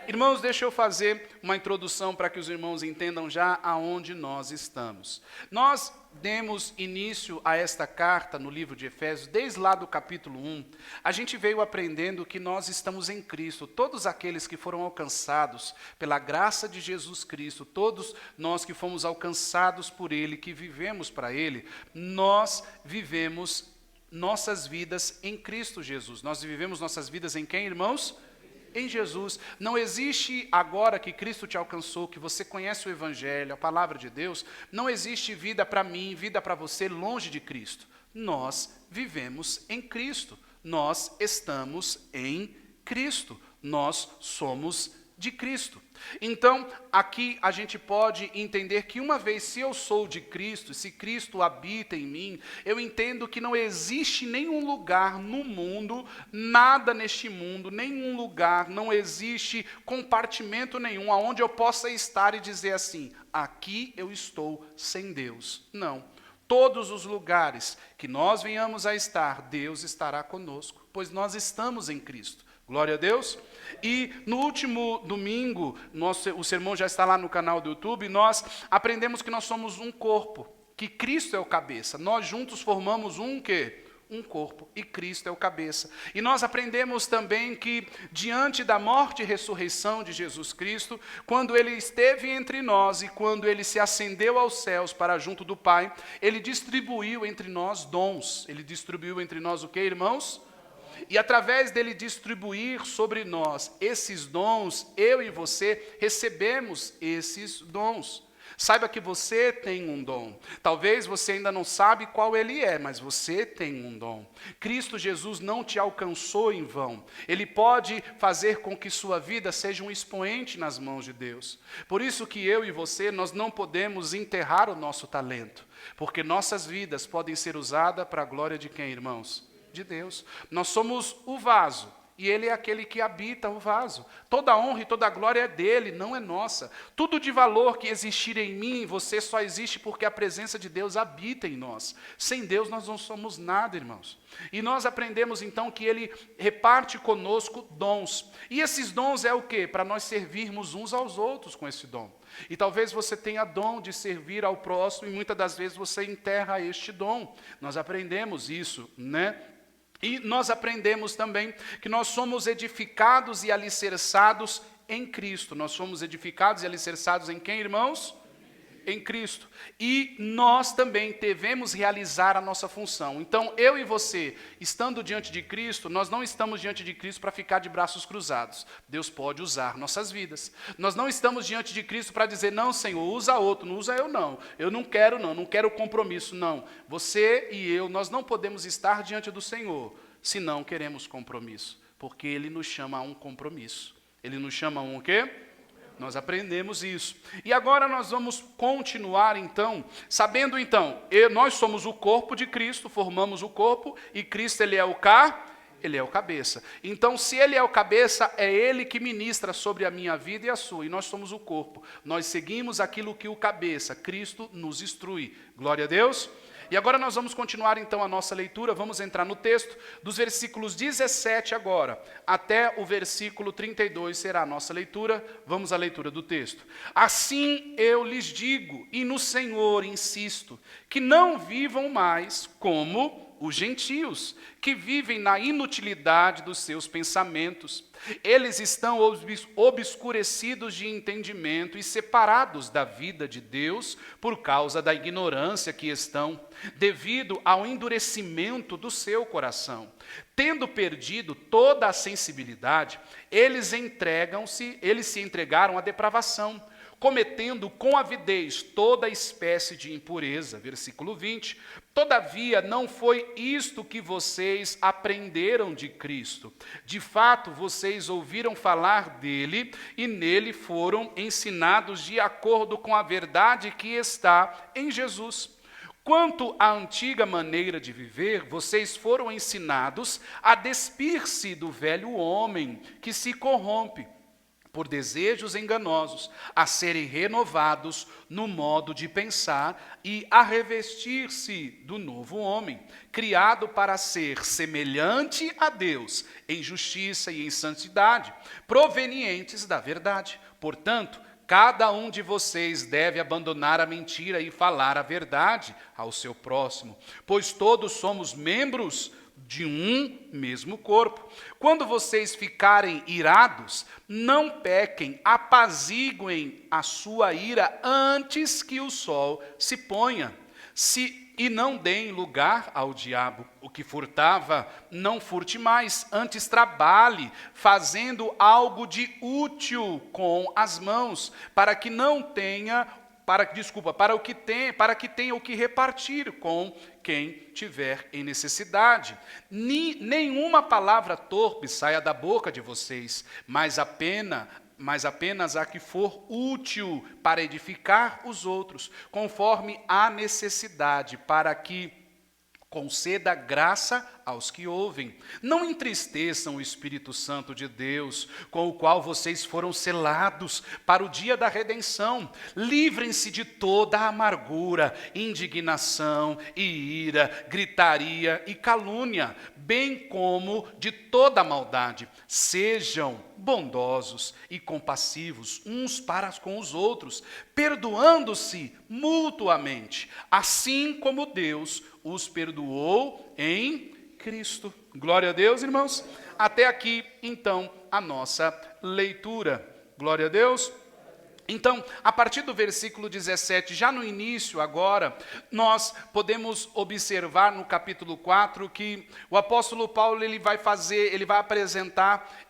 Irmãos, deixa eu fazer uma introdução para que os irmãos entendam já aonde nós estamos. Nós demos início a esta carta no livro de Efésios, desde lá do capítulo 1, a gente veio aprendendo que nós estamos em Cristo. Todos aqueles que foram alcançados pela graça de Jesus Cristo, todos nós que fomos alcançados por Ele, que vivemos para Ele, nós vivemos nossas vidas em Cristo Jesus. Nós vivemos nossas vidas em quem, irmãos? Em Jesus. Não existe agora que Cristo te alcançou, que você conhece o Evangelho, a palavra de Deus, não existe vida para mim, vida para você longe de Cristo. Nós vivemos em Cristo. Nós estamos em Cristo. Nós somos de Cristo. Então, aqui a gente pode entender que uma vez se eu sou de Cristo, se Cristo habita em mim, eu entendo que não existe nenhum lugar no mundo, nada neste mundo, nenhum lugar, não existe compartimento nenhum aonde eu possa estar e dizer assim, aqui eu estou sem Deus. Não. Todos os lugares que nós venhamos a estar, Deus estará conosco, pois nós estamos em Cristo. Glória a Deus. E no último domingo, o sermão já está lá no canal do YouTube, nós aprendemos que nós somos um corpo, que Cristo é o cabeça. Nós juntos formamos um quê? Um corpo, e Cristo é o cabeça. E nós aprendemos também que diante da morte e ressurreição de Jesus Cristo, quando Ele esteve entre nós e quando Ele se ascendeu aos céus para junto do Pai, Ele distribuiu entre nós dons. Ele distribuiu entre nós o quê, irmãos? E através dele distribuir sobre nós esses dons, eu e você recebemos esses dons. Saiba que você tem um dom. Talvez você ainda não sabe qual ele é, mas você tem um dom. Cristo Jesus não te alcançou em vão. Ele pode fazer com que sua vida seja um expoente nas mãos de Deus. Por isso que eu e você, nós não podemos enterrar o nosso talento, porque nossas vidas podem ser usadas para a glória de quem, irmãos? De Deus. Nós somos o vaso, e Ele é aquele que habita o vaso. Toda a honra e toda a glória é dele, não é nossa. Tudo de valor que existir em mim, em você, só existe porque a presença de Deus habita em nós. Sem Deus nós não somos nada, irmãos. E nós aprendemos então que Ele reparte conosco dons. E esses dons é o quê? Para nós servirmos uns aos outros com esse dom. E talvez você tenha dom de servir ao próximo, e muitas das vezes você enterra este dom. Nós aprendemos isso, né? E nós aprendemos também que nós somos edificados e alicerçados em Cristo. Nós somos edificados e alicerçados em quem, irmãos? Em Cristo. E nós também devemos realizar a nossa função. Então, eu e você, estando diante de Cristo, nós não estamos diante de Cristo para ficar de braços cruzados. Deus pode usar nossas vidas. Nós não estamos diante de Cristo para dizer, não, Senhor, usa outro, não usa eu não. Eu não quero compromisso, não. Você e eu, nós não podemos estar diante do Senhor se não queremos compromisso. Porque Ele nos chama a um compromisso. Ele nos chama a um o quê? Nós aprendemos isso. E agora nós vamos continuar então, sabendo então, nós somos o corpo de Cristo, formamos o corpo, e Cristo ele é o Ele é o cabeça. Então, se Ele é o cabeça, é Ele que ministra sobre a minha vida e a sua, e nós somos o corpo. Nós seguimos aquilo que o cabeça, Cristo, nos instrui. Glória a Deus. E agora nós vamos continuar então a nossa leitura, vamos entrar no texto, dos versículos 17 agora, até o versículo 32 será a nossa leitura, vamos à leitura do texto. Assim eu lhes digo, e no Senhor insisto, que não vivam mais como os gentios, que vivem na inutilidade dos seus pensamentos. Eles estão obscurecidos de entendimento e separados da vida de Deus por causa da ignorância que estão, devido ao endurecimento do seu coração. Tendo perdido toda a sensibilidade, eles se entregaram à depravação, cometendo com avidez toda espécie de impureza. Versículo 20. Todavia, não foi isto que vocês aprenderam de Cristo. De fato, vocês ouviram falar dele e nele foram ensinados de acordo com a verdade que está em Jesus. Quanto à antiga maneira de viver, vocês foram ensinados a despir-se do velho homem que se corrompe por desejos enganosos, a serem renovados no modo de pensar e a revestir-se do novo homem, criado para ser semelhante a Deus em justiça e em santidade, provenientes da verdade. Portanto, cada um de vocês deve abandonar a mentira e falar a verdade ao seu próximo, pois todos somos membros de um mesmo corpo. Quando vocês ficarem irados, não pequem, apaziguem a sua ira antes que o sol se ponha. E não deem lugar ao diabo. O que furtava, não furte mais, antes trabalhe, fazendo algo de útil com as mãos, para que tenha o que repartir com quem tiver em necessidade. Nenhuma palavra torpe saia da boca de vocês, mas apenas a que for útil para edificar os outros, conforme a necessidade, para que conceda graça aos que ouvem. Não entristeçam o Espírito Santo de Deus, com o qual vocês foram selados para o dia da redenção. Livrem-se de toda a amargura, indignação e ira, gritaria e calúnia, bem como de toda a maldade. Sejam bondosos e compassivos uns para com os outros, perdoando-se mutuamente, assim como Deus os perdoou em Cristo. Glória a Deus, irmãos. Até aqui, então, a nossa leitura. Glória a Deus. Então, a partir do versículo 17, já no início agora, nós podemos observar no capítulo 4 que o apóstolo Paulo ele vai apresentar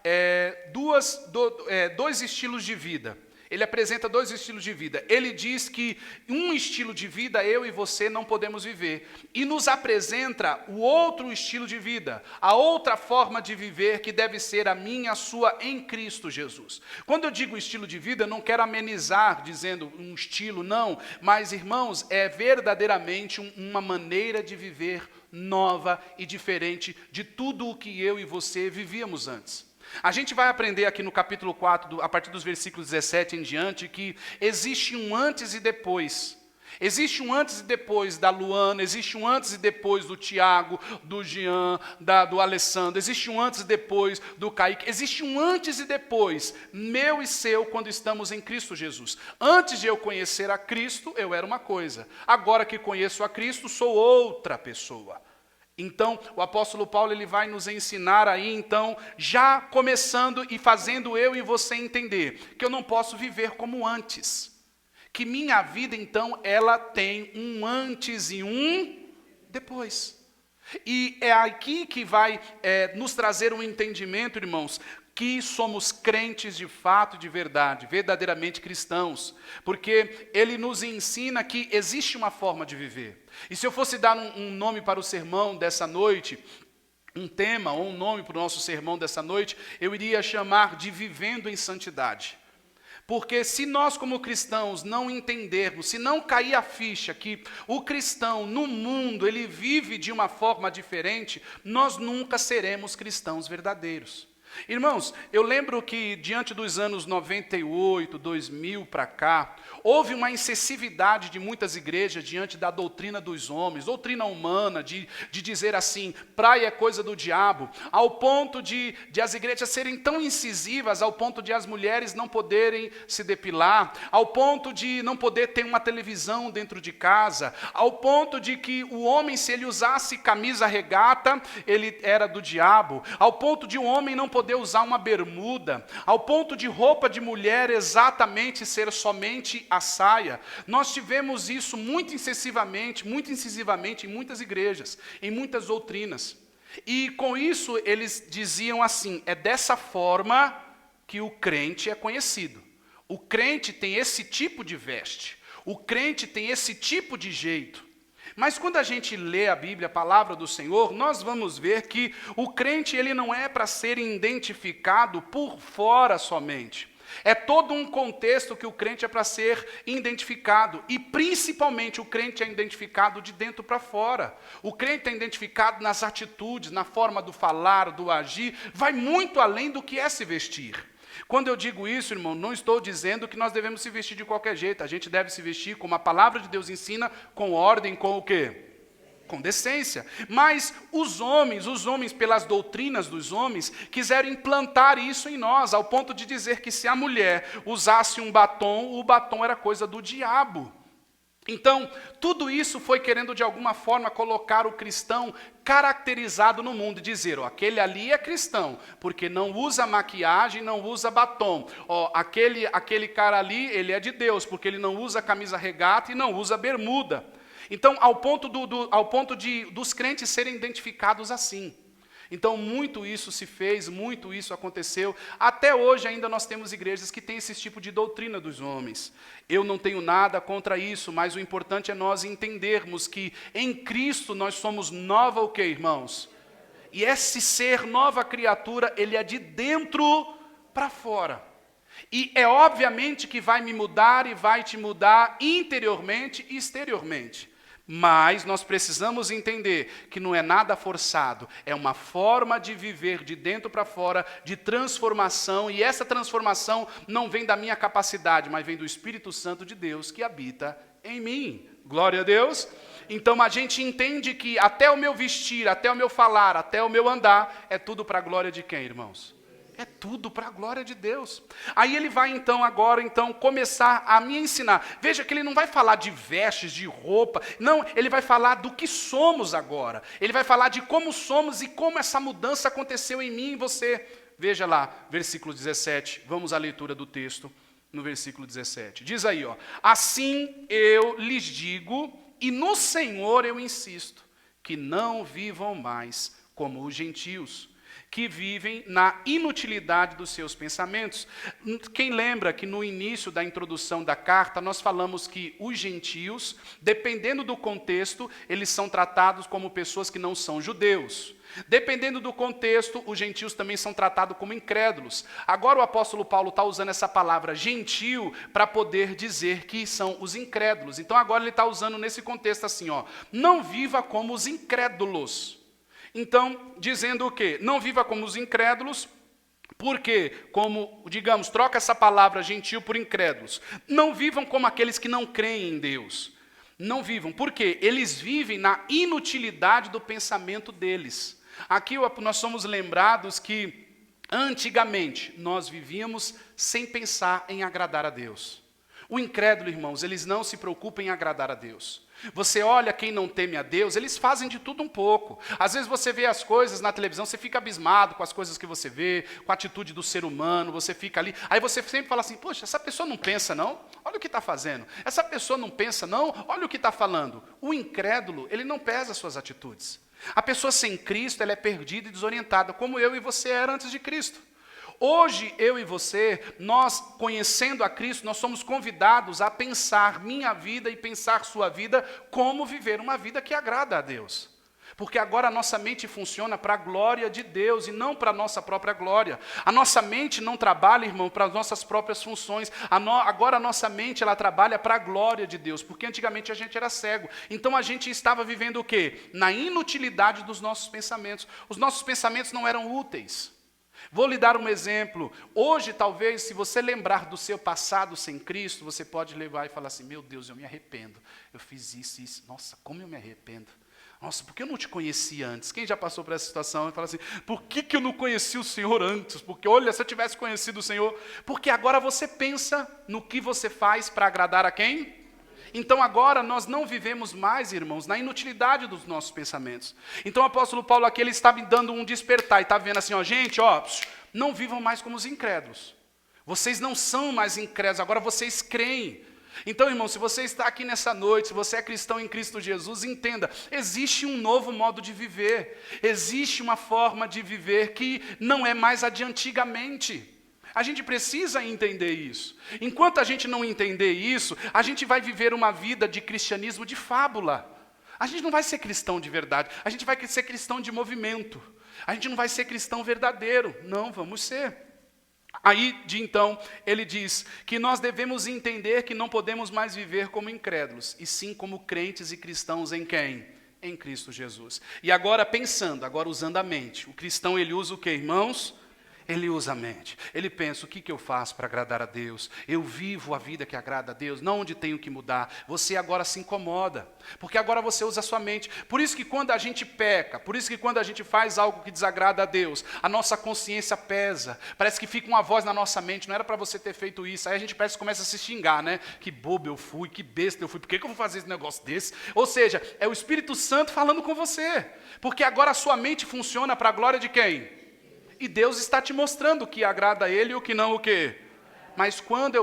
dois estilos de vida. Ele apresenta dois estilos de vida. Ele diz que um estilo de vida eu e você não podemos viver. E nos apresenta o outro estilo de vida, a outra forma de viver que deve ser a minha e a sua em Cristo Jesus. Quando eu digo estilo de vida, eu não quero amenizar dizendo um estilo, não. Mas, irmãos, é verdadeiramente uma maneira de viver nova e diferente de tudo o que eu e você vivíamos antes. A gente vai aprender aqui no capítulo 4, a partir dos versículos 17 em diante, que existe um antes e depois. Existe um antes e depois da Luana, existe um antes e depois do Tiago, do Jean, do Alessandro, existe um antes e depois do Kaique, existe um antes e depois, meu e seu, quando estamos em Cristo Jesus. Antes de eu conhecer a Cristo, eu era uma coisa. Agora que conheço a Cristo, sou outra pessoa. Então, o apóstolo Paulo ele vai nos ensinar aí, então, já começando e fazendo eu e você entender que eu não posso viver como antes. Que minha vida, então, ela tem um antes e um depois. E é aqui que vai nos trazer um entendimento, irmãos, que somos crentes de fato, de verdade, verdadeiramente cristãos, porque ele nos ensina que existe uma forma de viver. E se eu fosse dar um nome para o sermão dessa noite, um tema ou um nome para o nosso sermão dessa noite, eu iria chamar de Vivendo em Santidade. Porque se nós como cristãos não entendermos, se não cair a ficha que o cristão no mundo, ele vive de uma forma diferente, nós nunca seremos cristãos verdadeiros. Irmãos, eu lembro que diante dos anos 98, 2000 para cá, houve uma incessividade de muitas igrejas diante da doutrina dos homens, doutrina humana, de dizer assim, praia é coisa do diabo, ao ponto de as igrejas serem tão incisivas, ao ponto de as mulheres não poderem se depilar, ao ponto de não poder ter uma televisão dentro de casa, ao ponto de que o homem, se ele usasse camisa regata, ele era do diabo, ao ponto de um homem não poder usar uma bermuda, ao ponto de roupa de mulher exatamente ser somente a saia. Nós tivemos isso muito incisivamente em muitas igrejas, em muitas doutrinas. E com isso eles diziam assim, é dessa forma que o crente é conhecido. O crente tem esse tipo de veste, o crente tem esse tipo de jeito. Mas quando a gente lê a Bíblia, a palavra do Senhor, nós vamos ver que o crente ele não é para ser identificado por fora somente. É todo um contexto que o crente é para ser identificado. E principalmente o crente é identificado de dentro para fora. O crente é identificado nas atitudes, na forma do falar, do agir. Vai muito além do que é se vestir. Quando eu digo isso, irmão, não estou dizendo que nós devemos se vestir de qualquer jeito. A gente deve se vestir como a palavra de Deus ensina, com ordem, com o quê? Com decência. Mas os homens, pelas doutrinas dos homens, quiseram implantar isso em nós, ao ponto de dizer que se a mulher usasse um batom, o batom era coisa do diabo. Então, tudo isso foi querendo, de alguma forma, colocar o cristão caracterizado no mundo, e dizer, ó, aquele ali é cristão, porque não usa maquiagem, não usa batom. Ó, aquele cara ali, ele é de Deus, porque ele não usa camisa regata e não usa bermuda. Então, ao ponto dos crentes serem identificados assim. Então, muito isso se fez, muito isso aconteceu. Até hoje ainda nós temos igrejas que têm esse tipo de doutrina dos homens. Eu não tenho nada contra isso, mas o importante é nós entendermos que em Cristo nós somos nova o quê, irmãos? E esse ser nova criatura, ele é de dentro para fora. E é obviamente que vai me mudar e vai te mudar interiormente e exteriormente. Mas nós precisamos entender que não é nada forçado, é uma forma de viver de dentro para fora, de transformação, e essa transformação não vem da minha capacidade, mas vem do Espírito Santo de Deus que habita em mim. Glória a Deus. Então a gente entende que até o meu vestir, até o meu falar, até o meu andar, é tudo para a glória de quem, irmãos? É tudo para a glória de Deus. Aí ele vai agora começar a me ensinar. Veja que ele não vai falar de vestes, de roupa. Não, ele vai falar do que somos agora. Ele vai falar de como somos e como essa mudança aconteceu em mim e em você. Veja lá, versículo 17. Vamos à leitura do texto no versículo 17. Diz aí, ó. Assim eu lhes digo, e no Senhor eu insisto, que não vivam mais como os gentios, que vivem na inutilidade dos seus pensamentos. Quem lembra que no início da introdução da carta, nós falamos que os gentios, dependendo do contexto, eles são tratados como pessoas que não são judeus. Dependendo do contexto, os gentios também são tratados como incrédulos. Agora o apóstolo Paulo está usando essa palavra gentil para poder dizer que são os incrédulos. Então agora ele está usando nesse contexto assim, ó, não viva como os incrédulos. Então, dizendo o quê? Não viva como os incrédulos, porque, como, digamos, troca essa palavra gentil por incrédulos. Não vivam como aqueles que não creem em Deus. Não vivam, porque eles vivem na inutilidade do pensamento deles. Aqui nós somos lembrados que, antigamente, nós vivíamos sem pensar em agradar a Deus. O incrédulo, irmãos, eles não se preocupam em agradar a Deus. Você olha quem não teme a Deus, eles fazem de tudo um pouco. Às vezes você vê as coisas na televisão, você fica abismado com as coisas que você vê, com a atitude do ser humano, você fica ali. Aí você sempre fala assim, poxa, essa pessoa não pensa não? Olha o que está fazendo. Essa pessoa não pensa não? Olha o que está falando. O incrédulo, ele não pesa as suas atitudes. A pessoa sem Cristo, ela é perdida e desorientada, como eu e você era antes de Cristo. Hoje, eu e você, nós conhecendo a Cristo, nós somos convidados a pensar minha vida e pensar sua vida, como viver uma vida que agrada a Deus. Porque agora a nossa mente funciona para a glória de Deus e não para a nossa própria glória. A nossa mente não trabalha, irmão, para as nossas próprias funções. Agora a nossa mente, ela trabalha para a glória de Deus, porque antigamente a gente era cego. Então a gente estava vivendo o quê? Na inutilidade dos nossos pensamentos. Os nossos pensamentos não eram úteis. Vou lhe dar um exemplo. Hoje, talvez, se você lembrar do seu passado sem Cristo, você pode levar e falar assim, meu Deus, eu me arrependo. Eu fiz isso e isso. Nossa, como eu me arrependo. Nossa, por que eu não te conheci antes? Quem já passou por essa situação e fala assim, por que eu não conheci o Senhor antes? Porque, olha, se eu tivesse conhecido o Senhor... Porque agora você pensa no que você faz para agradar a quem? Então agora nós não vivemos mais, irmãos, na inutilidade dos nossos pensamentos. Então o apóstolo Paulo aqui, ele está me dando um despertar, e está vendo assim, ó, gente, ó, não vivam mais como os incrédulos. Vocês não são mais incrédulos, agora vocês creem. Então, irmão, se você está aqui nessa noite, se você é cristão em Cristo Jesus, entenda, existe um novo modo de viver. Existe uma forma de viver que não é mais a de antigamente. A gente precisa entender isso. Enquanto a gente não entender isso, a gente vai viver uma vida de cristianismo de fábula. A gente não vai ser cristão de verdade, a gente vai ser cristão de movimento. A gente não vai ser cristão verdadeiro, não vamos ser. Aí, então, ele diz que nós devemos entender que não podemos mais viver como incrédulos, e sim como crentes e cristãos em quem? Em Cristo Jesus. E agora pensando, agora usando a mente, o cristão ele usa o quê, irmãos? Ele usa a mente. Ele pensa, o que eu faço para agradar a Deus? Eu vivo a vida que agrada a Deus, não onde tenho que mudar. Você agora se incomoda, porque agora você usa a sua mente. Por isso que quando a gente peca, por isso que quando a gente faz algo que desagrada a Deus, a nossa consciência pesa. Parece que fica uma voz na nossa mente, não era para você ter feito isso. Aí a gente parece que começa a se xingar, né? Que bobo eu fui, que besta eu fui, por que eu vou fazer esse negócio desse? Ou seja, é o Espírito Santo falando com você. Porque agora a sua mente funciona para a glória de quem? E Deus está te mostrando o que agrada a Ele e o que não o quê? Mas quando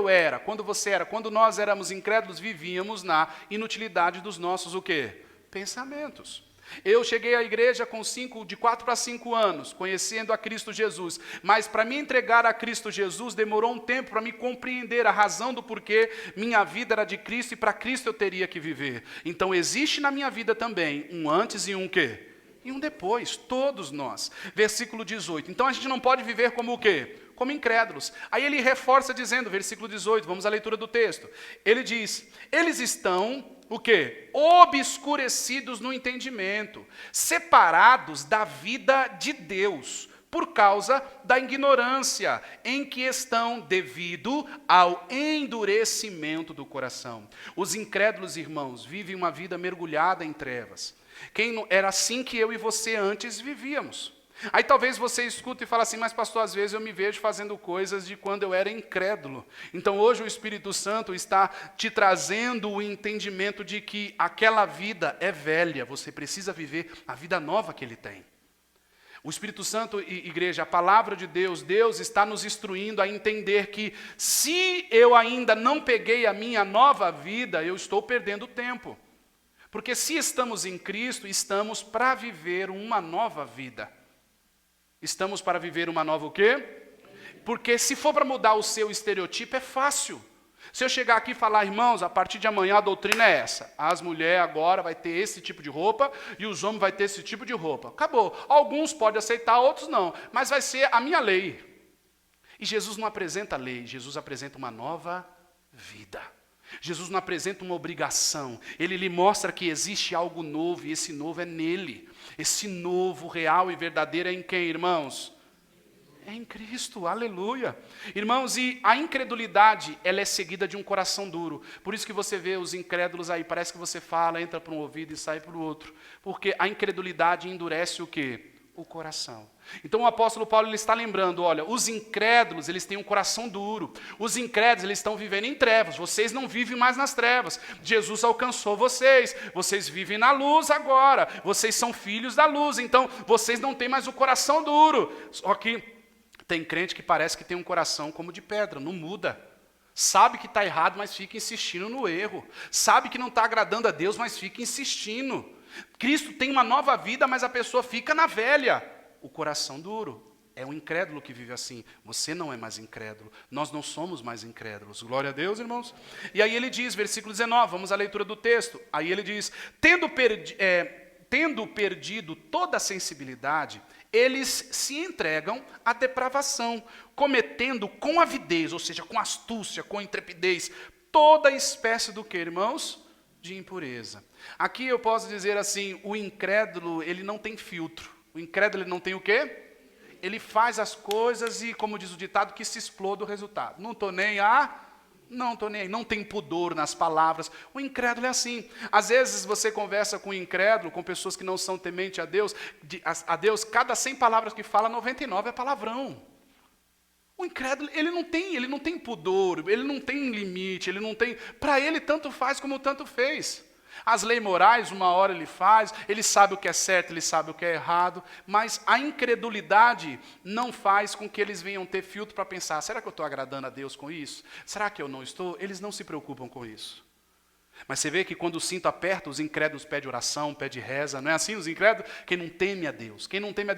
nós éramos incrédulos, vivíamos na inutilidade dos nossos o quê? Pensamentos. Eu cheguei à igreja de 4 para 5 anos, conhecendo a Cristo Jesus. Mas para me entregar a Cristo Jesus, demorou um tempo para me compreender a razão do porquê minha vida era de Cristo e para Cristo eu teria que viver. Então existe na minha vida também um antes e um quê? E um depois, todos nós. Versículo 18. Então a gente não pode viver como o quê? Como incrédulos. Aí ele reforça dizendo, versículo 18, vamos à leitura do texto. Ele diz, eles estão, o quê? Obscurecidos no entendimento, separados da vida de Deus, por causa da ignorância em que estão devido ao endurecimento do coração. Os incrédulos, irmãos, vivem uma vida mergulhada em trevas. Era assim que eu e você antes vivíamos. Aí talvez você escute e fale assim, mas pastor, às vezes eu me vejo fazendo coisas de quando eu era incrédulo. Então hoje o Espírito Santo está te trazendo o entendimento de que aquela vida é velha, você precisa viver a vida nova que Ele tem. O Espírito Santo, igreja, a palavra de Deus, Deus está nos instruindo a entender que se eu ainda não peguei a minha nova vida, eu estou perdendo tempo. Porque se estamos em Cristo, estamos para viver uma nova vida. Estamos para viver uma nova o quê? Porque se for para mudar o seu estereotipo, é fácil. Se eu chegar aqui e falar, irmãos, a partir de amanhã a doutrina é essa. As mulheres agora vai ter esse tipo de roupa e os homens vai ter esse tipo de roupa. Acabou. Alguns podem aceitar, outros não. Mas vai ser a minha lei. E Jesus não apresenta lei, Jesus apresenta uma nova vida. Jesus não apresenta uma obrigação, Ele lhe mostra que existe algo novo, e esse novo é nele. Esse novo, real e verdadeiro é em quem, irmãos? É em Cristo, aleluia. Irmãos, e a incredulidade, ela é seguida de um coração duro. Por isso que você vê os incrédulos aí, parece que você fala, entra para um ouvido e sai para o outro. Porque a incredulidade endurece o quê? O coração. Então o apóstolo Paulo ele está lembrando, olha, os incrédulos, eles têm um coração duro. Os incrédulos, eles estão vivendo em trevas. Vocês não vivem mais nas trevas. Jesus alcançou vocês. Vocês vivem na luz agora. Vocês são filhos da luz. Então, vocês não têm mais o coração duro. Só que tem crente que parece que tem um coração como de pedra, não muda. Sabe que está errado, mas fica insistindo no erro. Sabe que não está agradando a Deus, mas fica insistindo. Cristo tem uma nova vida, mas a pessoa fica na velha. O coração duro. É um incrédulo que vive assim. Você não é mais incrédulo. Nós não somos mais incrédulos. Glória a Deus, irmãos. E aí ele diz, versículo 19, vamos à leitura do texto. Aí ele diz, tendo perdido toda a sensibilidade, eles se entregam à depravação, cometendo com avidez, ou seja, com astúcia, com intrepidez, toda espécie do que, irmãos? De impureza. Aqui eu posso dizer assim, o incrédulo, ele não tem filtro. O incrédulo, ele não tem o quê? Ele faz as coisas e, como diz o ditado, que se exploda o resultado. Não estou nem aí, não tem pudor nas palavras. O incrédulo é assim. Às vezes você conversa com o incrédulo, com pessoas que não são tementes a Deus, cada 100 palavras que fala, 99 é palavrão. O incrédulo, ele não tem pudor, ele não tem limite, para ele tanto faz como tanto fez. As leis morais, uma hora ele faz, ele sabe o que é certo, ele sabe o que é errado, mas a incredulidade não faz com que eles venham ter filtro para pensar, será que eu estou agradando a Deus com isso? Será que eu não estou? Eles não se preocupam com isso. Mas você vê que quando o cinto aperta, os incrédulos pedem oração, pedem reza, não é assim os incrédulos? Quem não teme a Deus,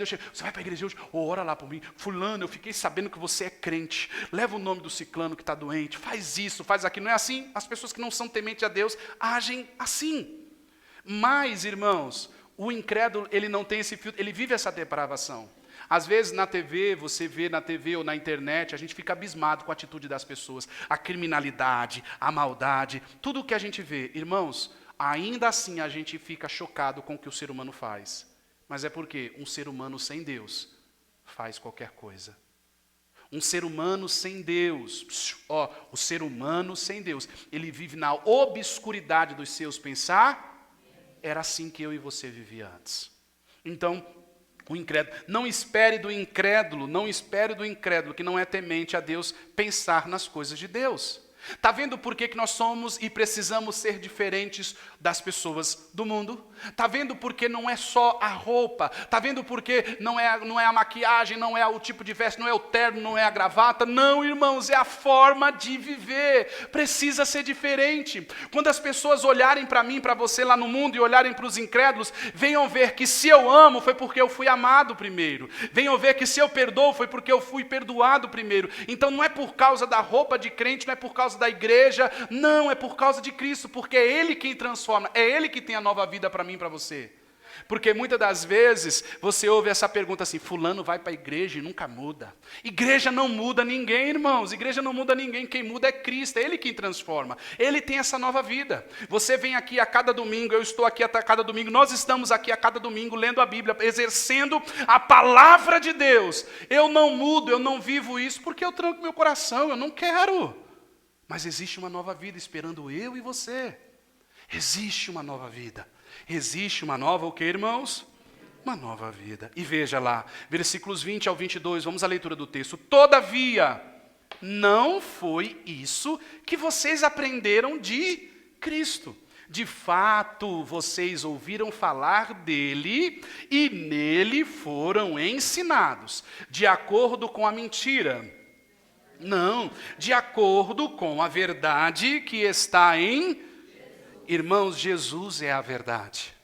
chega, você vai para a igreja hoje, ora lá por mim, fulano, eu fiquei sabendo que você é crente, leva o nome do ciclano que está doente, faz isso, faz aquilo, não é assim? As pessoas que não são tementes a Deus agem assim. Mas, irmãos, o incrédulo, ele não tem esse filtro, ele vive essa depravação. Às vezes na TV, você vê na TV ou na internet, a gente fica abismado com a atitude das pessoas. A criminalidade, a maldade, tudo o que a gente vê. Irmãos, ainda assim a gente fica chocado com o que o ser humano faz. Mas é porque um ser humano sem Deus faz qualquer coisa. Um ser humano sem Deus, o ser humano sem Deus, ele vive na obscuridade dos seus pensar. Era assim que eu e você vivia antes. Então, o incrédulo, não espere do incrédulo que não é temente a Deus pensar nas coisas de Deus. Está vendo por que nós somos e precisamos ser diferentes das pessoas do mundo? Está vendo por que não é só a roupa? Está vendo por que não é a maquiagem, não é o tipo de veste, não é o terno, não é a gravata? Não, irmãos, é a forma de viver. Precisa ser diferente. Quando as pessoas olharem para mim, para você lá no mundo e olharem para os incrédulos, venham ver que se eu amo foi porque eu fui amado primeiro. Venham ver que se eu perdoo foi porque eu fui perdoado primeiro. Então não é por causa da roupa de crente, não é por causa da igreja, não, é por causa de Cristo, porque é Ele quem transforma, é Ele que tem a nova vida para mim e para você. Porque muitas das vezes você ouve essa pergunta assim: fulano vai para a igreja e nunca muda. Igreja não muda ninguém, irmãos, igreja não muda ninguém, quem muda é Cristo, é Ele quem transforma, Ele tem essa nova vida. Você vem aqui a cada domingo, eu estou aqui a cada domingo, nós estamos aqui a cada domingo lendo a Bíblia, exercendo a palavra de Deus. Eu não mudo, eu não vivo isso porque eu tranco meu coração, eu não quero. Mas existe uma nova vida esperando eu e você. Existe uma nova vida. Existe uma nova o quê, irmãos? Uma nova vida. E veja lá, versículos 20 ao 22, vamos à leitura do texto. Todavia, não foi isso que vocês aprenderam de Cristo. De fato, vocês ouviram falar dele e nele foram ensinados, de acordo com a mentira. Não, de acordo com a verdade que está em... Irmãos, Jesus é a verdade.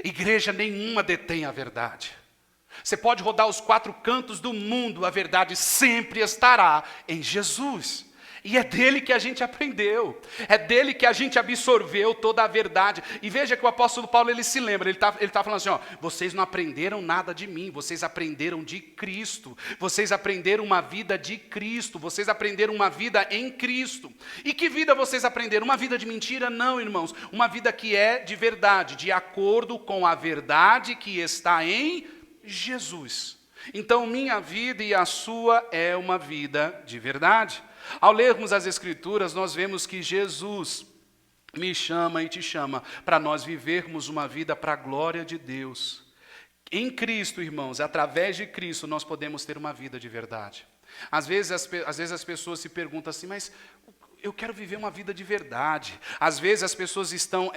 Igreja nenhuma detém a verdade. Você pode rodar os 4 cantos do mundo, a verdade sempre estará em Jesus. E é dele que a gente aprendeu, é dele que a gente absorveu toda a verdade. E veja que o apóstolo Paulo, ele se lembra, ele tá falando assim, vocês não aprenderam nada de mim, vocês aprenderam de Cristo, vocês aprenderam uma vida de Cristo, vocês aprenderam uma vida em Cristo. E que vida vocês aprenderam? Uma vida de mentira? Não, irmãos, uma vida que é de verdade, de acordo com a verdade que está em Jesus. Então, minha vida e a sua é uma vida de verdade. Ao lermos as Escrituras, nós vemos que Jesus me chama e te chama para nós vivermos uma vida para a glória de Deus. Em Cristo, irmãos, através de Cristo, nós podemos ter uma vida de verdade. Às vezes as pessoas se perguntam assim, mas eu quero viver uma vida de verdade. Às vezes as pessoas estão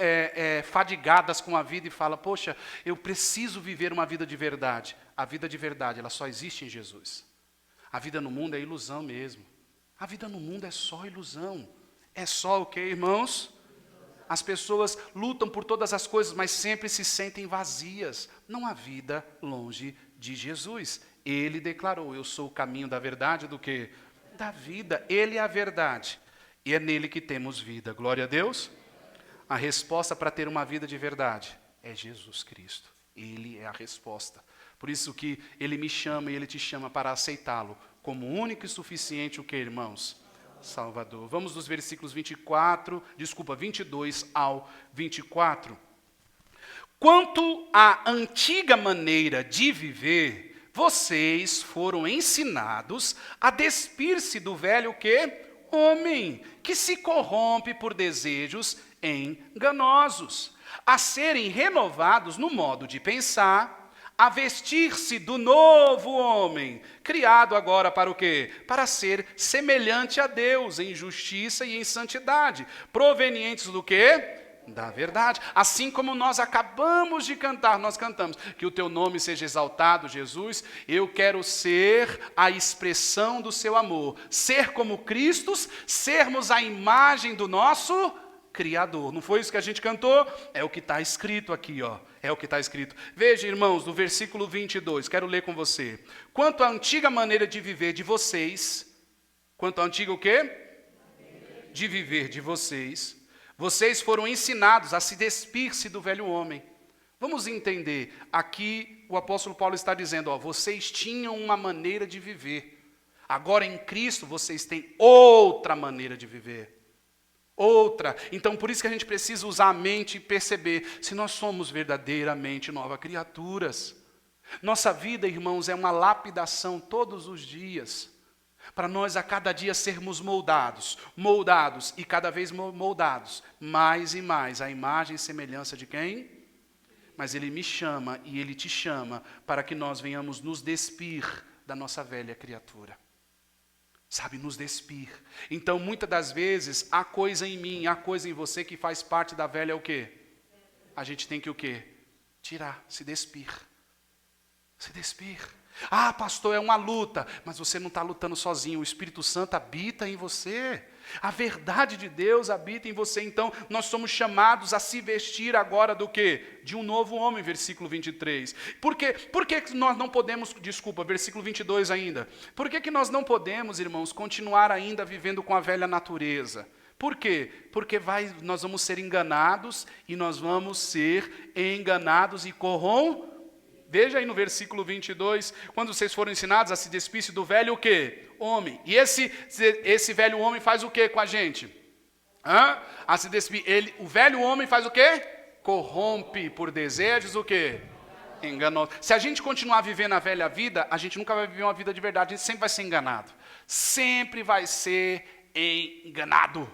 fadigadas com a vida e falam, poxa, eu preciso viver uma vida de verdade. A vida de verdade, ela só existe em Jesus. A vida no mundo é ilusão mesmo. A vida no mundo é só ilusão. É só o quê, irmãos? As pessoas lutam por todas as coisas, mas sempre se sentem vazias. Não há vida longe de Jesus. Ele declarou, eu sou o caminho da verdade, do quê? Da vida. Ele é a verdade. E é nele que temos vida. Glória a Deus. A resposta para ter uma vida de verdade é Jesus Cristo. Ele é a resposta. Por isso que ele me chama e ele te chama para aceitá-lo como único e suficiente o que, irmãos? Salvador. Vamos dos versículos 22 ao 24. Quanto à antiga maneira de viver, vocês foram ensinados a despir-se do velho quê? Homem, que se corrompe por desejos enganosos, a serem renovados no modo de pensar, a vestir-se do novo homem, criado agora para o quê? Para ser semelhante a Deus em justiça e em santidade, provenientes do quê? Da verdade. Assim como nós acabamos de cantar, nós cantamos, que o teu nome seja exaltado, Jesus, eu quero ser a expressão do seu amor, ser como Cristo, sermos a imagem do nosso Criador. Não foi isso que a gente cantou? É o que está escrito aqui, é o que está escrito. Veja, irmãos, no versículo 22, quero ler com você. Quanto à antiga maneira de viver de vocês, quanto à antiga o quê? De viver de vocês, vocês foram ensinados a se despir-se do velho homem. Vamos entender, aqui o apóstolo Paulo está dizendo, vocês tinham uma maneira de viver. Agora em Cristo vocês têm outra maneira de viver. Outra. Então, por isso que a gente precisa usar a mente e perceber se nós somos verdadeiramente novas criaturas. Nossa vida, irmãos, é uma lapidação todos os dias. para nós a cada dia sermos moldados e cada vez moldados, mais e mais, a imagem e semelhança de quem? Mas Ele me chama e Ele te chama para que nós venhamos nos despir da nossa velha criatura. Sabe, nos despir. Então, muitas das vezes, há coisa em mim, há coisa em você que faz parte da velha o quê? A gente tem que o quê? Tirar, se despir. Se despir. Ah, pastor, é uma luta, mas você não está lutando sozinho, o Espírito Santo habita em você, a verdade de Deus habita em você, então nós somos chamados a se vestir agora do quê? De um novo homem, versículo 23. Por que nós não podemos, versículo 22 ainda, por que nós não podemos, irmãos, continuar ainda vivendo com a velha natureza? Por quê? Porque nós vamos ser enganados e nós vamos ser enganados e corrompidos. Veja aí no versículo 22, quando vocês foram ensinados a se despir do velho o quê? Homem. E esse velho homem faz o quê com a gente? A se despir. O velho homem faz o quê? Corrompe por desejos o quê? Enganoso. Se a gente continuar vivendo a velha vida, a gente nunca vai viver uma vida de verdade, a gente sempre vai ser enganado. Sempre vai ser enganado.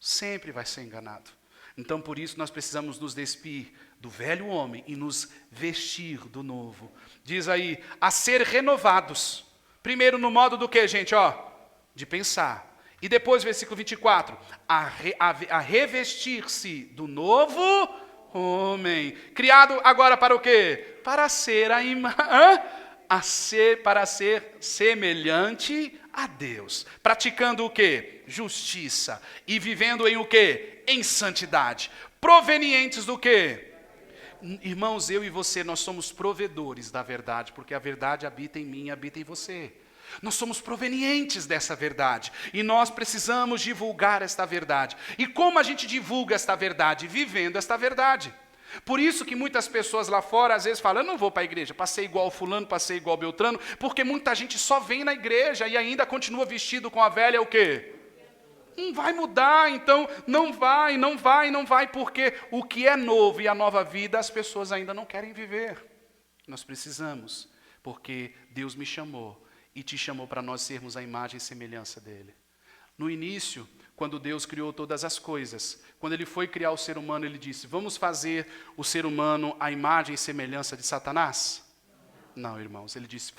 Sempre vai ser enganado. Então, por isso, nós precisamos nos despir do velho homem e nos vestir do novo. Diz aí, a ser renovados. Primeiro no modo do que, gente? De pensar. E depois, versículo 24, a revestir-se do novo homem. Criado agora para o quê? Para ser para ser semelhante a Deus. Praticando o quê? Justiça. E vivendo em o quê? Em santidade. Provenientes do quê? Irmãos, eu e você, nós somos provedores da verdade, porque a verdade habita em mim, habita em você. Nós somos provenientes dessa verdade, e nós precisamos divulgar esta verdade. E como a gente divulga esta verdade? Vivendo esta verdade. Por isso que muitas pessoas lá fora, às vezes falam, eu não vou para a igreja, passei igual fulano, passei igual Beltrano, porque muita gente só vem na igreja e ainda continua vestido com a velha o quê? Não vai mudar, então não vai, porque o que é novo e a nova vida as pessoas ainda não querem viver. Nós precisamos, porque Deus me chamou e te chamou para nós sermos a imagem e semelhança dele. No início, quando Deus criou todas as coisas, quando ele foi criar o ser humano, ele disse, vamos fazer o ser humano a imagem e semelhança de Satanás? Não, irmãos, ele disse,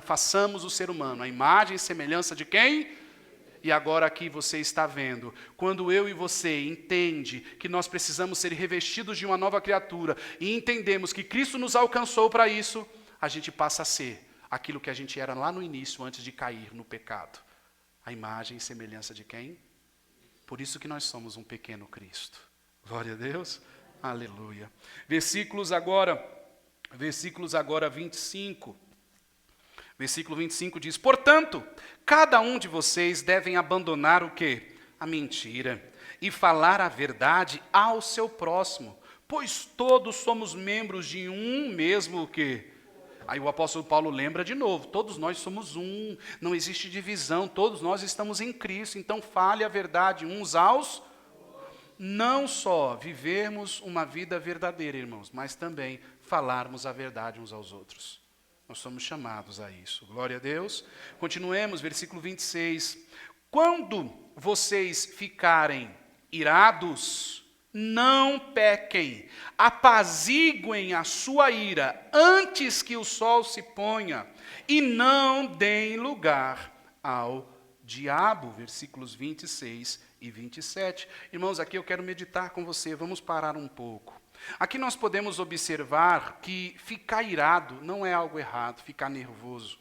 façamos o ser humano a imagem e semelhança de quem? E agora aqui você está vendo, quando eu e você entende que nós precisamos ser revestidos de uma nova criatura e entendemos que Cristo nos alcançou para isso, a gente passa a ser aquilo que a gente era lá no início, antes de cair no pecado. A imagem e semelhança de quem? Por isso que nós somos um pequeno Cristo. Glória a Deus. Aleluia. Versículos agora 25. Versículo 25 diz, portanto, cada um de vocês devem abandonar o quê? A mentira, e falar a verdade ao seu próximo, pois todos somos membros de um mesmo o quê? Aí o apóstolo Paulo lembra de novo, todos nós somos um, não existe divisão, todos nós estamos em Cristo, então fale a verdade uns aos, não só vivermos uma vida verdadeira, irmãos, mas também falarmos a verdade uns aos outros. Nós somos chamados a isso. Glória a Deus. Continuemos, versículo 26. Quando vocês ficarem irados, não pequem, apaziguem a sua ira antes que o sol se ponha e não deem lugar ao diabo. Versículos 26 e 27. Irmãos, aqui eu quero meditar com você, vamos parar um pouco. Aqui nós podemos observar que ficar irado não é algo errado, ficar nervoso.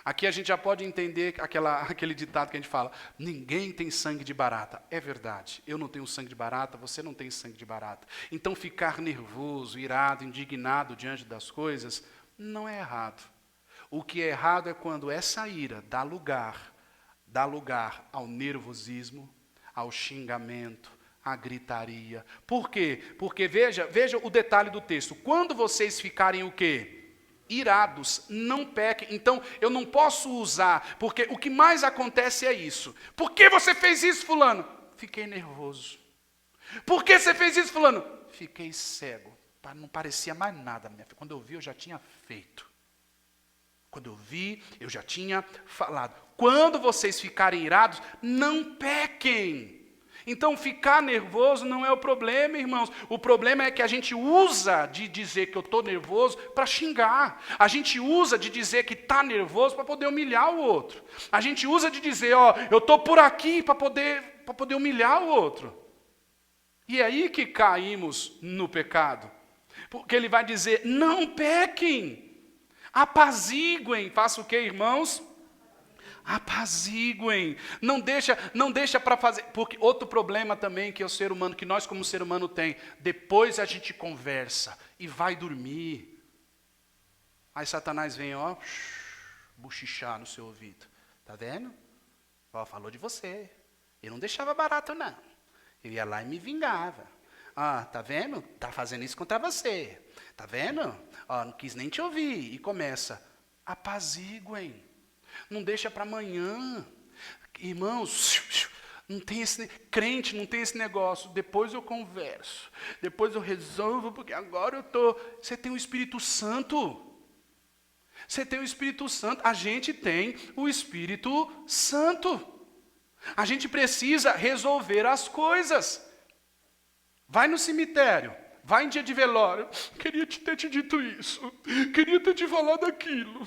Aqui a gente já pode entender aquele ditado que a gente fala, ninguém tem sangue de barata. É verdade, eu não tenho sangue de barata, você não tem sangue de barata. Então ficar nervoso, irado, indignado diante das coisas, não é errado. O que é errado é quando essa ira dá lugar ao nervosismo, ao xingamento, a gritaria. Por quê? Porque veja o detalhe do texto. Quando vocês ficarem o quê? Irados, não pequem. Então, eu não posso usar, porque o que mais acontece é isso. Por que você fez isso, fulano? Fiquei nervoso. Por que você fez isso, fulano? Fiquei cego. Não parecia mais nada, minha filha. Quando eu vi, eu já tinha feito. Quando eu vi, eu já tinha falado. Quando vocês ficarem irados, não pequem. Então, ficar nervoso não é o problema, irmãos. O problema é que a gente usa de dizer que eu estou nervoso para xingar. A gente usa de dizer que está nervoso para poder humilhar o outro. A gente usa de dizer, eu estou por aqui para poder humilhar o outro. E é aí que caímos no pecado. Porque ele vai dizer, não pequem, apaziguem. Faça o quê, irmãos? Apaziguem. Não deixa para fazer. Porque outro problema também que é o ser humano, que nós como ser humano tem, depois a gente conversa e vai dormir. Aí Satanás vem, bochichar no seu ouvido. Tá vendo? Falou de você. Eu não deixava barato, não. Eu ia lá e me vingava. Tá vendo? Tá fazendo isso contra você. Tá vendo? Não quis nem te ouvir. E começa. Apaziguem. Não deixa para amanhã. Irmãos, não tem esse crente, não tem esse negócio. Depois eu converso. Depois eu resolvo, porque agora eu tô. Você tem o Espírito Santo. Você tem o Espírito Santo. A gente tem o Espírito Santo. A gente precisa resolver as coisas. Vai no cemitério. Vai em dia de velório. Queria ter te dito isso. Queria ter te falado aquilo.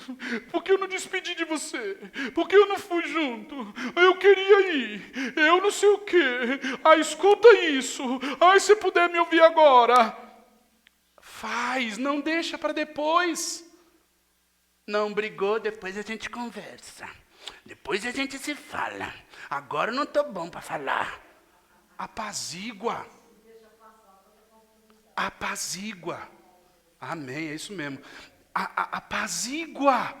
Porque eu não despedi de você. Porque eu não fui junto. Eu queria ir. Eu não sei o quê. Escuta isso. Se puder me ouvir agora. Faz. Não deixa para depois. Não brigou, depois a gente conversa. Depois a gente se fala. Agora eu não estou bom para falar. Apazigua. Apazigua. Amém, é isso mesmo. Apazigua.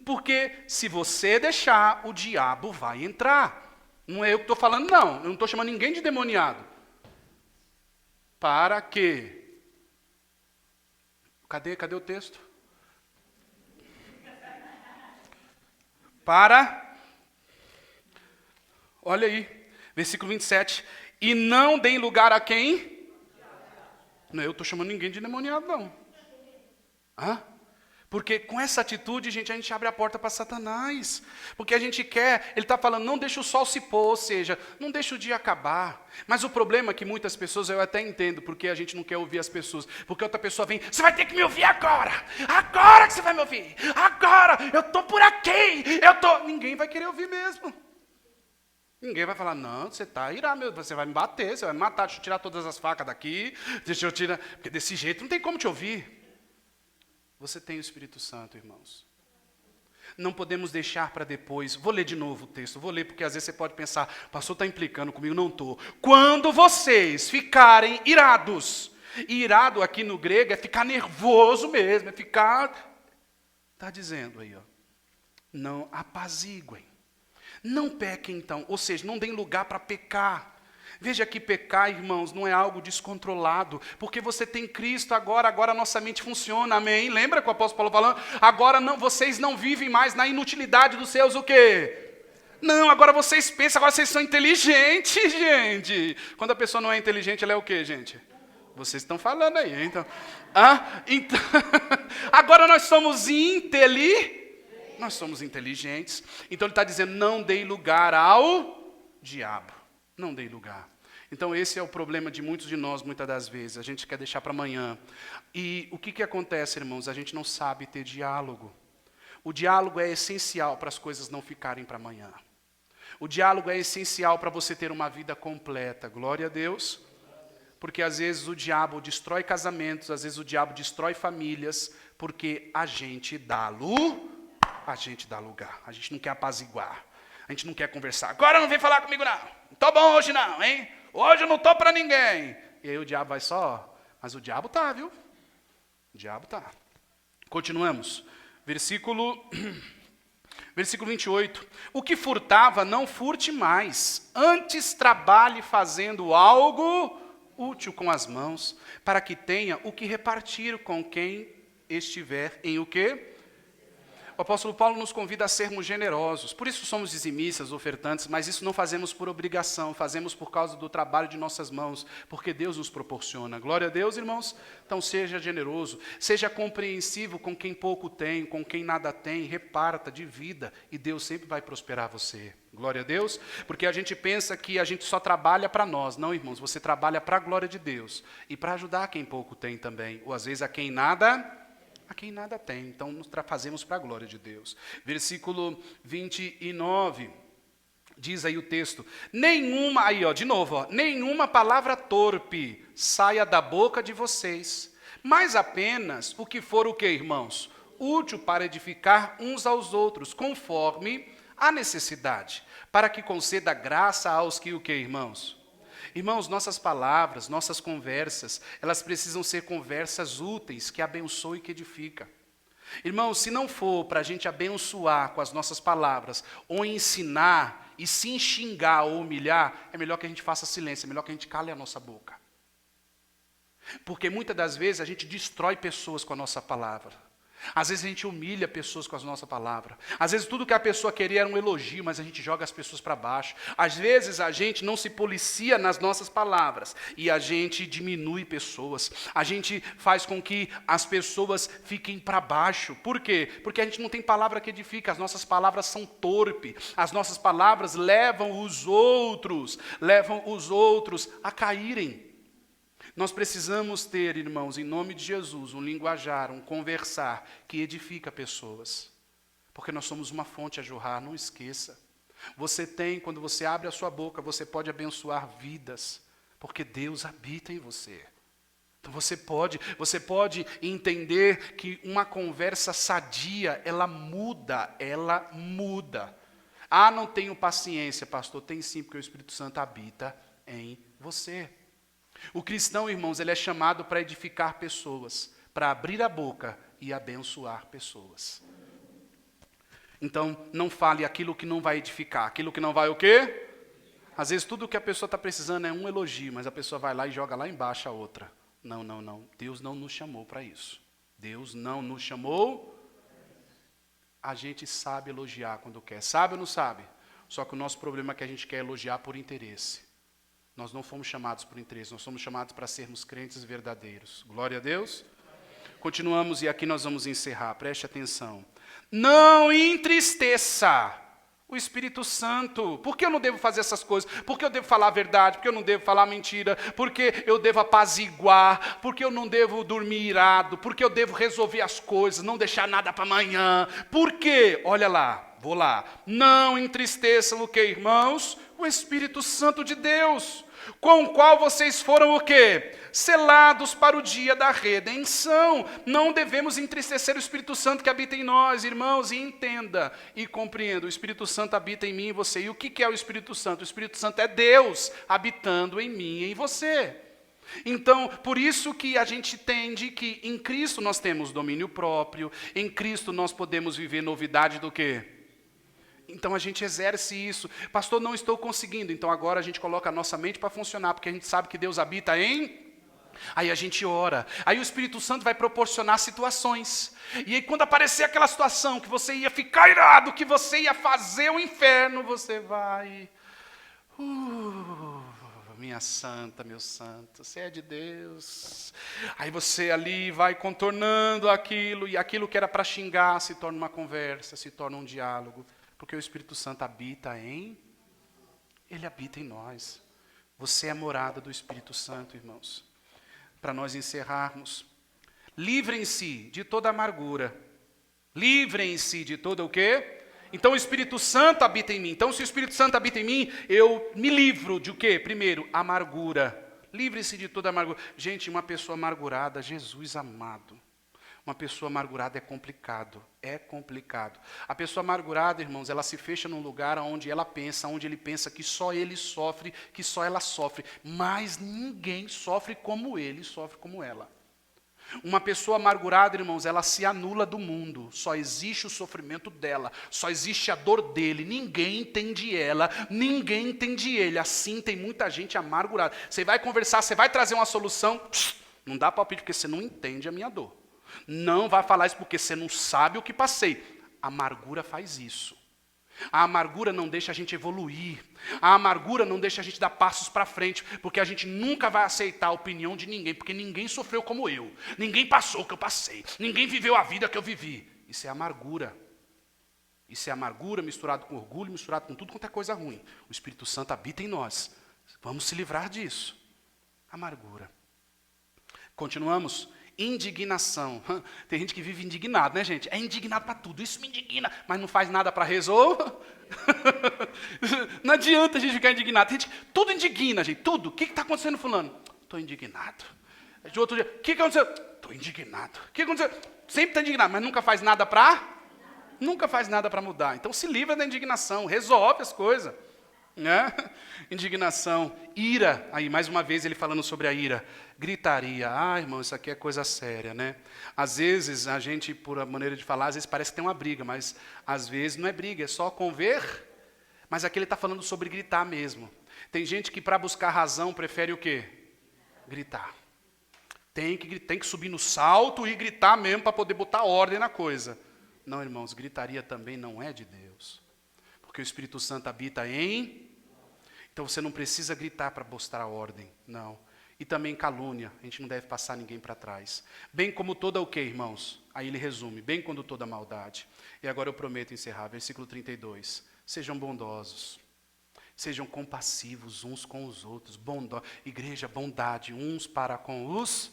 Porque se você deixar, o diabo vai entrar. Não é eu que estou falando, não. Eu não estou chamando ninguém de demoniado. Para quê? Cadê o texto? Olha aí, versículo 27. E não deem lugar a quem? Não, eu estou chamando ninguém de demoniado, não. Porque com essa atitude, a gente abre a porta para Satanás. Porque a gente quer, ele está falando, não deixa o sol se pôr, ou seja, não deixa o dia acabar. Mas o problema é que muitas pessoas, eu até entendo, porque a gente não quer ouvir as pessoas. Porque outra pessoa vem, você vai ter que me ouvir agora. Agora que você vai me ouvir. Agora, eu estou por aqui. Ninguém vai querer ouvir mesmo. Ninguém vai falar, não, você está irado mesmo, você vai me bater, você vai me matar, deixa eu tirar todas as facas daqui, deixa eu tirar, porque desse jeito não tem como te ouvir. Você tem o Espírito Santo, irmãos. Não podemos deixar para depois. Vou ler de novo o texto, vou ler porque às vezes você pode pensar, pastor está implicando comigo, não estou. Quando vocês ficarem irados, e irado aqui no grego é ficar nervoso mesmo, é ficar, está dizendo aí, não apaziguem. Não pequem então, ou seja, não deem lugar para pecar. Veja que pecar, irmãos, não é algo descontrolado, porque você tem Cristo agora a nossa mente funciona, amém? Lembra que o apóstolo Paulo falando? Agora vocês não vivem mais na inutilidade dos seus o quê? Não, agora vocês pensam, agora vocês são inteligentes, gente. Quando a pessoa não é inteligente, ela é o quê, gente? Vocês estão falando aí, então. Então agora nós somos Nós somos inteligentes. Então ele está dizendo, não dei lugar ao diabo. Não dei lugar. Então esse é o problema de muitos de nós, muitas das vezes. A gente quer deixar para amanhã. E o que acontece, irmãos? A gente não sabe ter diálogo. O diálogo é essencial para as coisas não ficarem para amanhã. O diálogo é essencial para você ter uma vida completa. Glória a Deus. Porque às vezes o diabo destrói casamentos, às vezes o diabo destrói famílias, porque a gente dá lugar. A gente não quer apaziguar. A gente não quer conversar. Agora não vem falar comigo, não. Não estou bom hoje, não, hein? Hoje eu não estou para ninguém. E aí o diabo vai só. Mas o diabo tá, viu? O diabo tá. Continuamos. Versículo 28. O que furtava, não furte mais. Antes trabalhe fazendo algo útil com as mãos, para que tenha o que repartir com quem estiver em o quê? O apóstolo Paulo nos convida a sermos generosos. Por isso somos dizimistas, ofertantes, mas isso não fazemos por obrigação, fazemos por causa do trabalho de nossas mãos, porque Deus nos proporciona. Glória a Deus, irmãos. Então seja generoso, seja compreensivo com quem pouco tem, com quem nada tem, reparta, divida, e Deus sempre vai prosperar você. Glória a Deus, porque a gente pensa que a gente só trabalha para nós. Não, irmãos, você trabalha para a glória de Deus e para ajudar quem pouco tem também, ou às vezes a quem nada tem. Então, nos fazemos para a glória de Deus. Versículo 29, diz aí o texto, nenhuma palavra torpe saia da boca de vocês, mas apenas o que for o quê, irmãos? Útil para edificar uns aos outros, conforme a necessidade, para que conceda graça aos que o quê, irmãos? Irmãos, nossas palavras, nossas conversas, elas precisam ser conversas úteis, que abençoam e que edificam. Irmãos, se não for para a gente abençoar com as nossas palavras, ou ensinar, e se xingar ou humilhar, é melhor que a gente faça silêncio, é melhor que a gente cale a nossa boca. Porque muitas das vezes a gente destrói pessoas com a nossa palavra. Às vezes a gente humilha pessoas com a nossa palavra. Às vezes tudo que a pessoa queria era um elogio, mas a gente joga as pessoas para baixo. Às vezes a gente não se policia nas nossas palavras e a gente diminui pessoas. A gente faz com que as pessoas fiquem para baixo. Por quê? Porque a gente não tem palavra que edifica, as nossas palavras são torpes. As nossas palavras levam os outros a caírem. Nós precisamos ter, irmãos, em nome de Jesus, um linguajar, um conversar que edifica pessoas. Porque nós somos uma fonte a jorrar, não esqueça. Você tem, quando você abre a sua boca, você pode abençoar vidas, porque Deus habita em você. Então você pode entender que uma conversa sadia, ela muda. Ah, não tenho paciência, pastor. Tem sim, porque o Espírito Santo habita em você. O cristão, irmãos, ele é chamado para edificar pessoas, para abrir a boca e abençoar pessoas. Então, não fale aquilo que não vai edificar, aquilo que não vai o quê? Às vezes tudo o que a pessoa está precisando é um elogio, mas a pessoa vai lá e joga lá embaixo a outra. Não. Deus não nos chamou para isso. Deus não nos chamou. A gente sabe elogiar quando quer. Sabe ou não sabe? Só que o nosso problema é que a gente quer elogiar por interesse. Nós não fomos chamados por interesse, nós somos chamados para sermos crentes verdadeiros. Glória a Deus. Continuamos e aqui nós vamos encerrar, preste atenção. Não entristeça o Espírito Santo. Por que eu não devo fazer essas coisas? Por que eu devo falar a verdade? Por que eu não devo falar mentira? Por que eu devo apaziguar? Por que eu não devo dormir irado? Por que eu devo resolver as coisas, não deixar nada para amanhã? Por quê? Olha lá, vou lá. Não entristeçam o que, irmãos? O Espírito Santo de Deus, com o qual vocês foram o quê? Selados para o dia da redenção. Não devemos entristecer o Espírito Santo que habita em nós, irmãos, e entenda e compreenda. O Espírito Santo habita em mim e em você. E o que é o Espírito Santo? O Espírito Santo é Deus habitando em mim e em você. Então, por isso que a gente entende que em Cristo nós temos domínio próprio, em Cristo nós podemos viver novidade do quê? Então a gente exerce isso. Pastor, não estou conseguindo. Então agora a gente coloca a nossa mente para funcionar, porque a gente sabe que Deus habita em... Aí a gente ora. Aí o Espírito Santo vai proporcionar situações. E aí quando aparecer aquela situação que você ia ficar irado, que você ia fazer o inferno, você vai... minha santa, meu santo, você é de Deus. Aí você ali vai contornando aquilo, e aquilo que era para xingar se torna uma conversa, se torna um diálogo. Porque o Espírito Santo Ele habita em nós. Você é a morada do Espírito Santo, irmãos. Para nós encerrarmos. Livrem-se de toda amargura. Livrem-se de toda o quê? Então o Espírito Santo habita em mim. Então se o Espírito Santo habita em mim, eu me livro de o quê? Primeiro, amargura. Livre-se de toda amargura. Gente, uma pessoa amargurada, Jesus amado. Uma pessoa amargurada é complicado. A pessoa amargurada, irmãos, ela se fecha num lugar onde ela pensa, onde ele pensa que só ele sofre, que só ela sofre. Mas ninguém sofre como ele, sofre como ela. Uma pessoa amargurada, irmãos, ela se anula do mundo. Só existe o sofrimento dela, só existe a dor dele. Ninguém entende ela, ninguém entende ele. Assim tem muita gente amargurada. Você vai conversar, você vai trazer uma solução, não dá palpite porque você não entende a minha dor. Não vai falar isso porque você não sabe o que passei. A amargura faz isso. A amargura não deixa a gente evoluir. A amargura não deixa a gente dar passos para frente, porque a gente nunca vai aceitar a opinião de ninguém, porque ninguém sofreu como eu. Ninguém passou o que eu passei. Ninguém viveu a vida que eu vivi. Isso é amargura. Isso é amargura misturado com orgulho, misturado com tudo quanto é coisa ruim. O Espírito Santo habita em nós. Vamos se livrar disso. Amargura. Continuamos. Indignação. Tem gente que vive indignado, né, gente? É indignado para tudo. Isso me indigna, mas não faz nada para resolver. Não adianta a gente ficar indignado. Tem gente, tudo indigna, gente. Tudo. O que está acontecendo, fulano? Estou indignado. De outro dia, o que aconteceu? Estou indignado. O que aconteceu? Sempre está indignado, mas nunca faz nada para... Nunca faz nada para mudar. Então se livra da indignação. Resolve as coisas. Né? Indignação, ira, aí mais uma vez ele falando sobre a ira, gritaria, irmão, isso aqui é coisa séria, né? Às vezes a gente, por a maneira de falar, às vezes parece que tem uma briga, mas às vezes não é briga, é só conver, mas aqui ele está falando sobre gritar mesmo. Tem gente que para buscar razão prefere o quê? Gritar. Tem que subir no salto e gritar mesmo para poder botar ordem na coisa. Não, irmãos, gritaria também não é de Deus. Porque o Espírito Santo habita em... Então você não precisa gritar para mostrar a ordem, não. E também calúnia, a gente não deve passar ninguém para trás. Bem como toda o quê, irmãos? Aí ele resume, bem como toda maldade. E agora eu prometo encerrar, versículo 32. Sejam bondosos, sejam compassivos uns com os outros. Igreja, bondade uns para com os...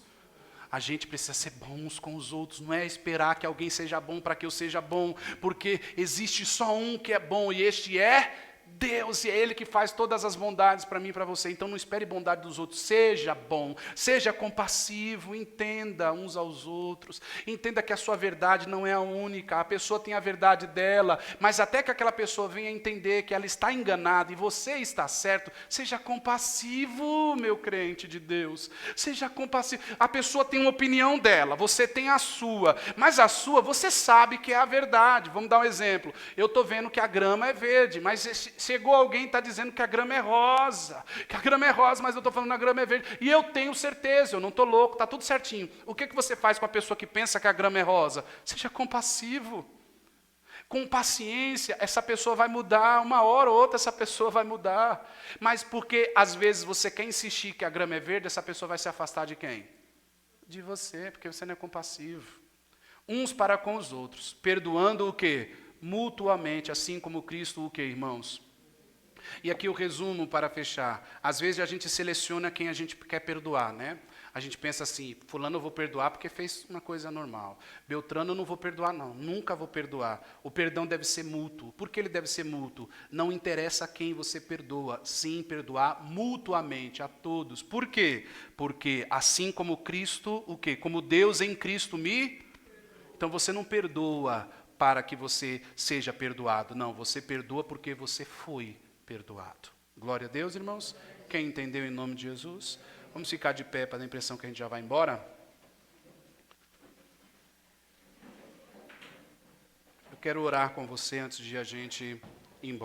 A gente precisa ser bons com os outros, não é esperar que alguém seja bom para que eu seja bom, porque existe só um que é bom e este é Deus, e é Ele que faz todas as bondades para mim e para você. Então não espere bondade dos outros, seja bom, seja compassivo, entenda uns aos outros, entenda que a sua verdade não é a única, a pessoa tem a verdade dela, mas até que aquela pessoa venha entender que ela está enganada e você está certo, seja compassivo, meu crente de Deus, seja compassivo. A pessoa tem uma opinião dela, você tem a sua, mas a sua você sabe que é a verdade. Vamos dar um exemplo, eu estou vendo que a grama é verde, mas chegou alguém e está dizendo que a grama é rosa, mas eu estou falando que a grama é verde, e eu tenho certeza, eu não estou louco, está tudo certinho. O que você faz com a pessoa que pensa que a grama é rosa? Seja compassivo, com paciência, essa pessoa vai mudar, uma hora ou outra essa pessoa vai mudar, mas porque às vezes você quer insistir que a grama é verde, essa pessoa vai se afastar de quem? De você, porque você não é compassivo. Uns para com os outros, perdoando o quê? Mutuamente, assim como Cristo o quê, irmãos? E aqui o resumo para fechar. Às vezes a gente seleciona quem a gente quer perdoar, né? A gente pensa assim, fulano eu vou perdoar porque fez uma coisa normal. Beltrano eu não vou perdoar não, nunca vou perdoar. O perdão deve ser mútuo. Por que ele deve ser mútuo? Não interessa a quem você perdoa, sim perdoar mutuamente a todos. Por quê? Porque assim como Cristo, o quê? Como Deus em Cristo me... Então você não perdoa para que você seja perdoado. Não, você perdoa porque você foi perdoado. Glória a Deus, irmãos. Quem entendeu em nome de Jesus? Vamos ficar de pé para dar a impressão que a gente já vai embora. Eu quero orar com você antes de a gente